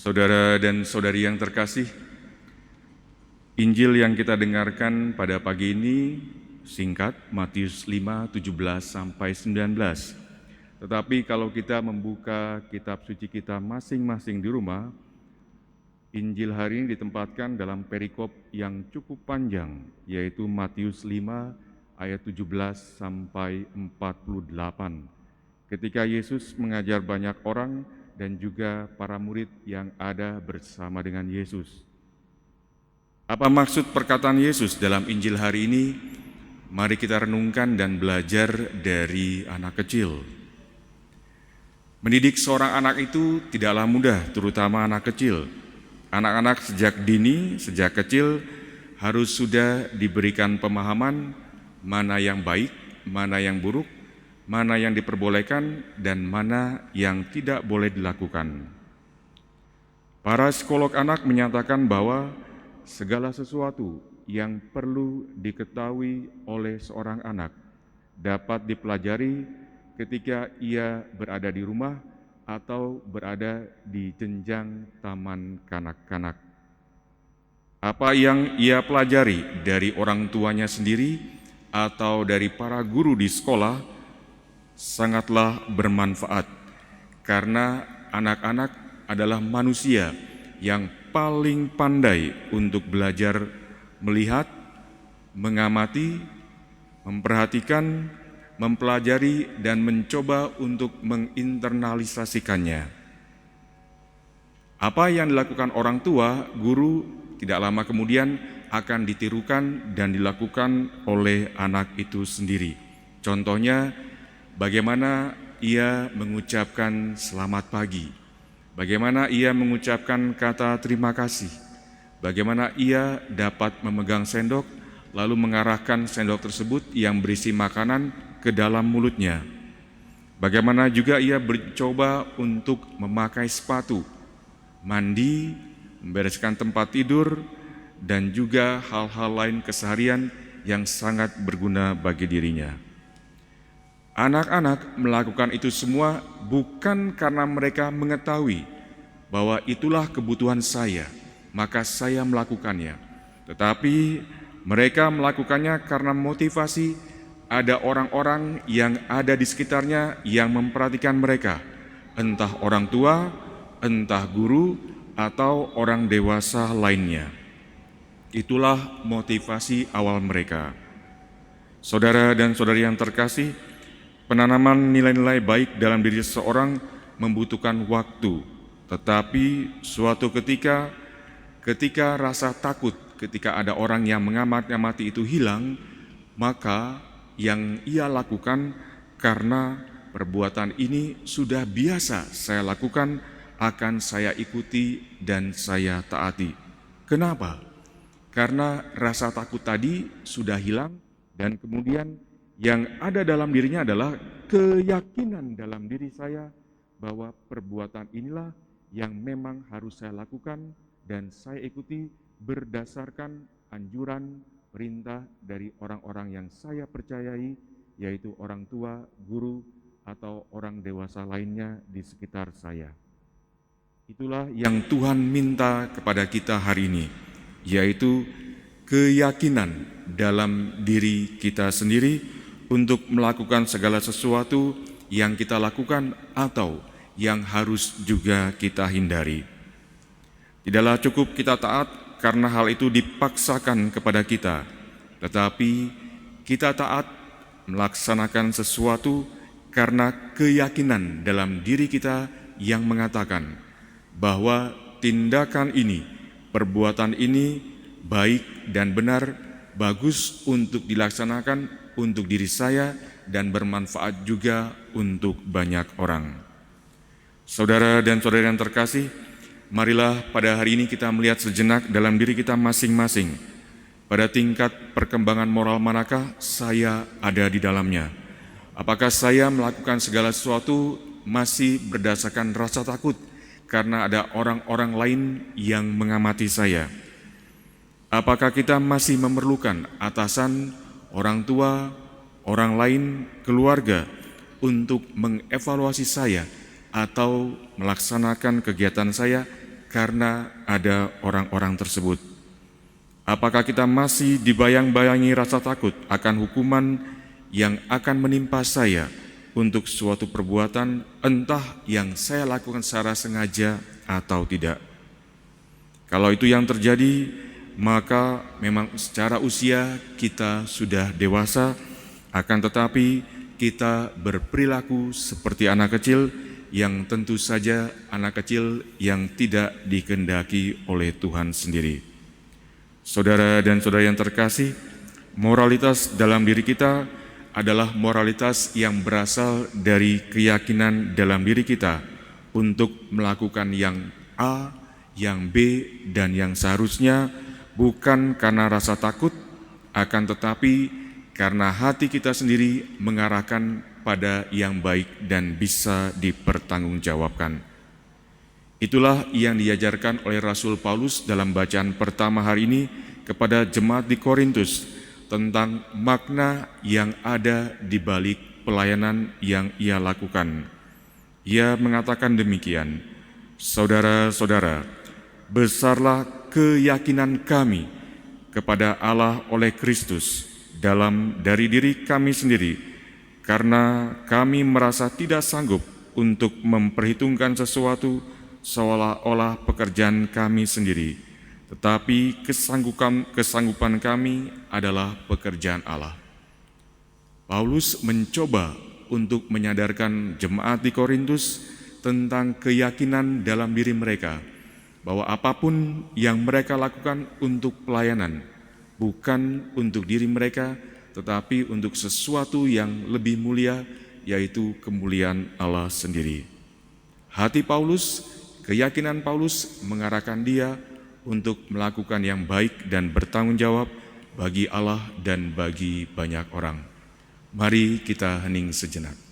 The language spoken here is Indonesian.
Saudara dan saudari yang terkasih, Injil yang kita dengarkan pada pagi ini singkat, Matius 5, 17-19. Tetapi kalau kita membuka kitab suci kita masing-masing di rumah, Injil hari ini ditempatkan dalam perikop yang cukup panjang, yaitu Matius 5 ayat 17-48. Ketika Yesus mengajar banyak orang dan juga para murid yang ada bersama dengan Yesus. Apa maksud perkataan Yesus dalam Injil hari ini? Mari kita renungkan dan belajar dari anak kecil. Mendidik seorang anak itu tidaklah mudah, terutama anak kecil. Anak-anak sejak dini, sejak kecil harus sudah diberikan pemahaman mana yang baik, mana yang buruk, mana yang diperbolehkan, dan mana yang tidak boleh dilakukan. Para psikolog anak menyatakan bahwa segala sesuatu yang perlu diketahui oleh seorang anak dapat dipelajari ketika ia berada di rumah atau berada di jenjang taman kanak-kanak. Apa yang ia pelajari dari orang tuanya sendiri atau dari para guru di sekolah sangatlah bermanfaat, karena anak-anak adalah manusia yang paling pandai untuk belajar melihat, mengamati, memperhatikan, mempelajari, dan mencoba untuk menginternalisasikannya. Apa yang dilakukan orang tua, guru, tidak lama kemudian akan ditirukan dan dilakukan oleh anak itu sendiri. Contohnya, bagaimana ia mengucapkan selamat pagi, bagaimana ia mengucapkan kata terima kasih, bagaimana ia dapat memegang sendok lalu mengarahkan sendok tersebut yang berisi makanan ke dalam mulutnya. Bagaimana juga ia mencoba untuk memakai sepatu, mandi, membereskan tempat tidur, dan juga hal-hal lain keseharian yang sangat berguna bagi dirinya. Anak-anak melakukan itu semua bukan karena mereka mengetahui bahwa itulah kebutuhan saya, maka saya melakukannya. Tetapi mereka melakukannya karena motivasi ada orang-orang yang ada di sekitarnya yang memperhatikan mereka, entah orang tua, entah guru, atau orang dewasa lainnya. Itulah motivasi awal mereka. Saudara dan saudari yang terkasih, penanaman nilai-nilai baik dalam diri seseorang membutuhkan waktu, tetapi suatu ketika rasa takut ketika ada orang yang mengamati itu hilang, maka yang ia lakukan karena perbuatan ini sudah biasa saya lakukan, akan saya ikuti dan saya taati. Kenapa? Karena rasa takut tadi sudah hilang dan kemudian yang ada dalam dirinya adalah keyakinan dalam diri saya bahwa perbuatan inilah yang memang harus saya lakukan dan saya ikuti berdasarkan anjuran, perintah dari orang-orang yang saya percayai, yaitu orang tua, guru, atau orang dewasa lainnya di sekitar saya. Itulah yang Tuhan minta kepada kita hari ini, yaitu keyakinan dalam diri kita sendiri untuk melakukan segala sesuatu yang kita lakukan atau yang harus juga kita hindari. Tidaklah cukup kita taat karena hal itu dipaksakan kepada kita, tetapi kita taat melaksanakan sesuatu karena keyakinan dalam diri kita yang mengatakan bahwa tindakan ini, perbuatan ini baik dan benar, bagus untuk dilaksanakan untuk diri saya dan bermanfaat juga untuk banyak orang. Saudara dan saudari yang terkasih, marilah pada hari ini kita melihat sejenak dalam diri kita masing-masing. Pada tingkat perkembangan moral manakah saya ada di dalamnya? Apakah saya melakukan segala sesuatu masih berdasarkan rasa takut karena ada orang-orang lain yang mengamati saya? Apakah kita masih memerlukan atasan, orang tua, orang lain, keluarga untuk mengevaluasi saya atau melaksanakan kegiatan saya karena ada orang-orang tersebut. Apakah kita masih dibayang-bayangi rasa takut akan hukuman yang akan menimpa saya untuk suatu perbuatan entah yang saya lakukan secara sengaja atau tidak? Kalau itu yang terjadi, maka memang secara usia kita sudah dewasa, akan tetapi kita berperilaku seperti anak kecil yang tentu saja anak kecil yang tidak dikehendaki oleh Tuhan sendiri. Saudara dan saudara yang terkasih, moralitas dalam diri kita adalah moralitas yang berasal dari keyakinan dalam diri kita untuk melakukan yang A, yang B, dan yang seharusnya, bukan karena rasa takut, akan tetapi karena hati kita sendiri mengarahkan pada yang baik dan bisa dipertanggungjawabkan. Itulah yang diajarkan oleh Rasul Paulus dalam bacaan pertama hari ini kepada jemaat di Korintus tentang makna yang ada di balik pelayanan yang ia lakukan. Ia mengatakan demikian, "Saudara-saudara, besarlah keyakinan kami kepada Allah oleh Kristus dari diri kami sendiri, karena kami merasa tidak sanggup untuk memperhitungkan sesuatu seolah-olah pekerjaan kami sendiri, tetapi kesanggupan kami adalah pekerjaan Allah." Paulus mencoba untuk menyadarkan jemaat di Korintus tentang keyakinan dalam diri mereka, bahwa apapun yang mereka lakukan untuk pelayanan, bukan untuk diri mereka, tetapi untuk sesuatu yang lebih mulia, yaitu kemuliaan Allah sendiri. Hati Paulus, keyakinan Paulus mengarahkan dia untuk melakukan yang baik dan bertanggung jawab bagi Allah dan bagi banyak orang. Mari kita hening sejenak.